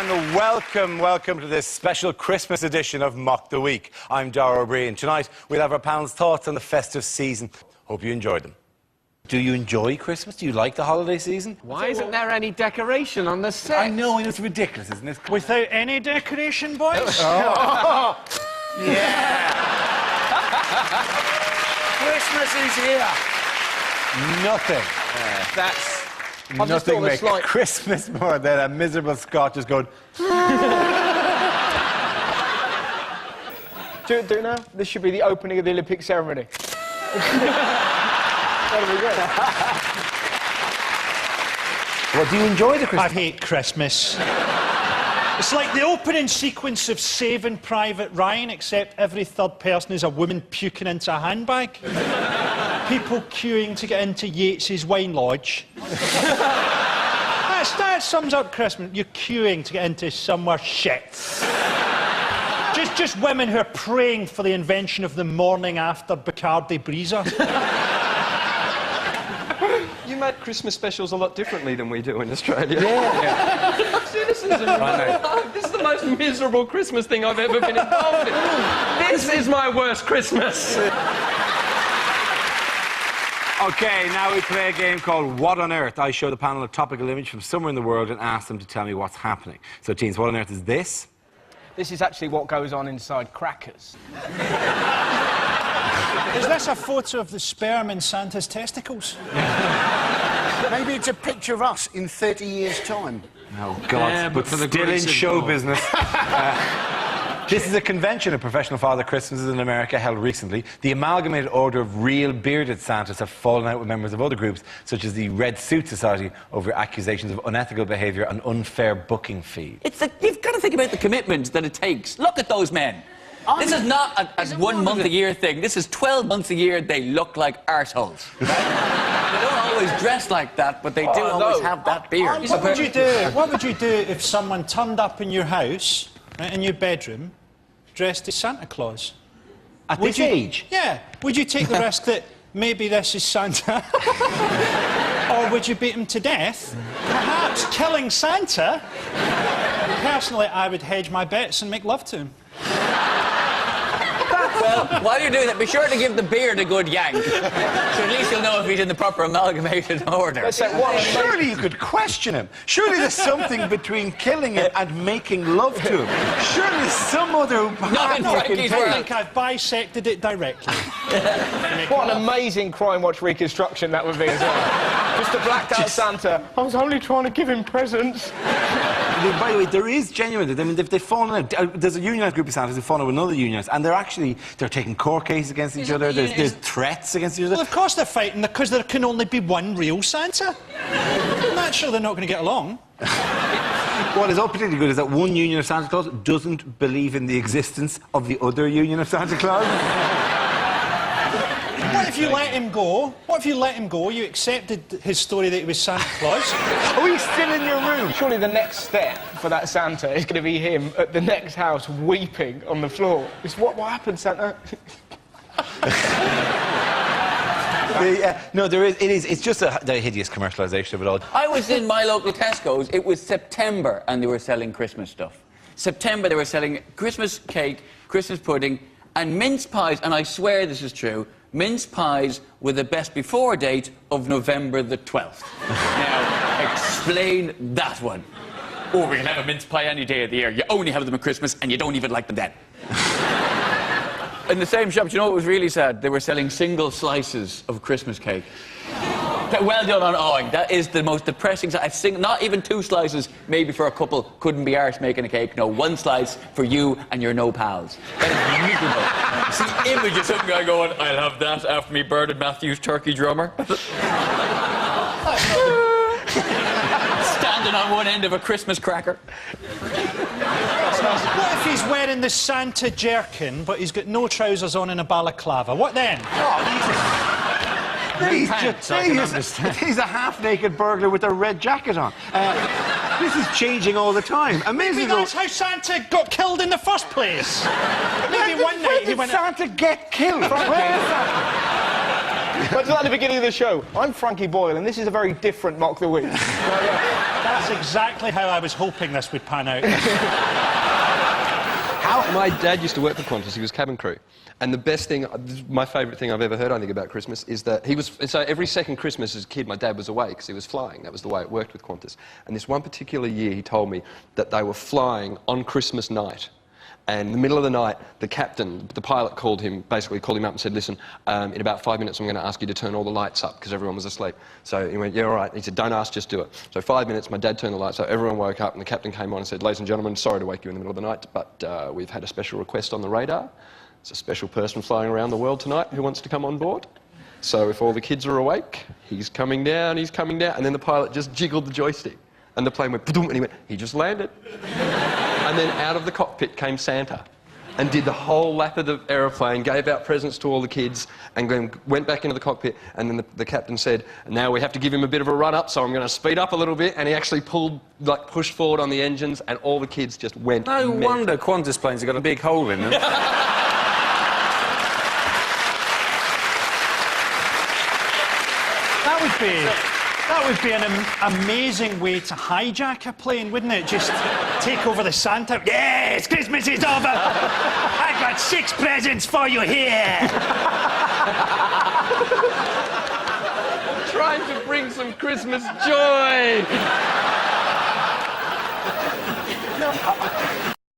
and welcome to this special Christmas edition of Mock the Week. I'm Dara O'Brien. Tonight, we'll have our panel's thoughts on the festive season. Hope you enjoyed them. Do you enjoy Christmas? Do you like the holiday season? Why isn't there any decoration on the set? I know, it's ridiculous, isn't it? Without any decoration, boys? Oh. Yeah! Christmas is here! Nothing. Nothing makes Christmas more than a miserable Scot just going... Do it now. This should be the opening of the Olympic ceremony. That'll be great. Well, do you enjoy the Christmas? I hate Christmas. It's like the opening sequence of Saving Private Ryan, except every third person is a woman puking into a handbag. People queuing to get into Yates's wine lodge. That sums up Christmas. You're queuing to get into somewhere shit. Just women who are praying for the invention of the morning after Bacardi Breezer. You make Christmas specials a lot differently than we do in Australia. Yeah. Cynicism. This is the most miserable Christmas thing I've ever been involved in. This is my worst Christmas. OK, now we play a game called What on Earth? I show the panel a topical image from somewhere in the world and ask them to tell me what's happening. So, teens, what on earth is this? This is actually what goes on inside crackers. Is this a photo of the sperm in Santa's testicles? Maybe it's a picture of us in 30 years' time. Oh, God, Yeah, but for the still in grace of show God. business. This is a convention of professional Father Christmases in America held recently. The Amalgamated Order of Real Bearded Santas have fallen out with members of other groups, such as the Red Suit Society, over accusations of unethical behaviour and unfair booking fees. You've got to think about the commitment that it takes. Look at those men. This is not a 1 month a year thing. This is 12 months a year. They look like arseholes. Right? They don't always dress like that, but they do always have that beard. What would you do? What would you do if someone turned up in your house, right, in your bedroom, dressed as Santa Claus? At this age? Yeah. Would you take the risk that maybe this is Santa? Or would you beat him to death? Perhaps killing Santa? Personally, I would hedge my bets and make love to him. Well, while you're doing that, be sure to give the beard a good yank. So at least you'll know if he's in the proper amalgamated order. Surely you could question him. Surely there's something between killing him and making love to him. Surely some other Not in Frankie's I world. think I've bisected it directly. What an amazing Crime Watch reconstruction that would be as well. Just a blacked-out Santa. I was only trying to give him presents. By the way, there is genuine. I mean, they've fallen out. There's a unionised group of Santas who've fallen out with another unionist, and they're taking court cases against each other. There's threats against each other. Well, of course they're fighting, because there can only be one real Santa. I'm not sure they're not going to get along. What is particularly good is that one union of Santa Claus doesn't believe in the existence of the other union of Santa Claus. What if you let him go? What if you let him go? You accepted his story that he was Santa Claus. Are we still in your room? Surely the next step for that Santa is going to be him at the next house weeping on the floor. It's what happened, Santa? No, there is. It's just the hideous commercialisation of it all. I was in my local Tesco's. It was September, and they were selling Christmas stuff. September, they were selling Christmas cake, Christmas pudding, and mince pies, and I swear this is true, mince pies with a best before date of November the 12th. Now, explain that one. Oh, we can have a mince pie any day of the year. You only have them at Christmas, and you don't even like them then. In the same shop, you know what was really sad? They were selling single slices of Christmas cake. Well done on Owen. That is the most depressing. Not even 2 slices, maybe for a couple, couldn't be arsed making a cake. No, 1 slice for you and your no pals. That is miserable. See image of some guy going, I'll have that after me Bernard Matthews turkey drummer. Standing on one end of a Christmas cracker. What if he's wearing the Santa jerkin, but he's got no trousers on and a balaclava? What then? He's a half-naked burglar with a red jacket on. This is changing all the time. Maybe that's how Santa got killed in the first place. Maybe one night he went... Santa get killed? Where is that? Much like the beginning of the show, I'm Frankie Boyle, and this is a very different Mock the Week. That's exactly how I was hoping this would pan out. My dad used to work for Qantas. He was cabin crew. And the best thing, my favourite thing I've ever heard, I think, about Christmas is that he was... So every second Christmas as a kid, my dad was away because he was flying. That was the way it worked with Qantas. And this one particular year, he told me that they were flying on Christmas night. And in the middle of the night, the captain, the pilot, called him up and said, listen, in about 5 minutes I'm going to ask you to turn all the lights up because everyone was asleep. So he went, yeah, all right. He said, don't ask, just do it. So 5 minutes, my dad turned the lights up, everyone woke up, and the captain came on and said, ladies and gentlemen, sorry to wake you in the middle of the night, but we've had a special request on the radar. There's a special person flying around the world tonight who wants to come on board. So if all the kids are awake, he's coming down, and then the pilot just jiggled the joystick. And the plane went, and he went, he just landed. And then out of the cockpit came Santa and did the whole lap of the aeroplane, gave out presents to all the kids, and then went back into the cockpit. And then the captain said, now we have to give him a bit of a run-up, so I'm going to speed up a little bit. And he actually pushed forward on the engines, and all the kids just went No mental. wonder Qantas planes have got a big hole in them. That would be an amazing way to hijack a plane, wouldn't it? Just take over the Santa. Yes, Christmas is over. I've got 6 presents for you here. Trying to bring some Christmas joy.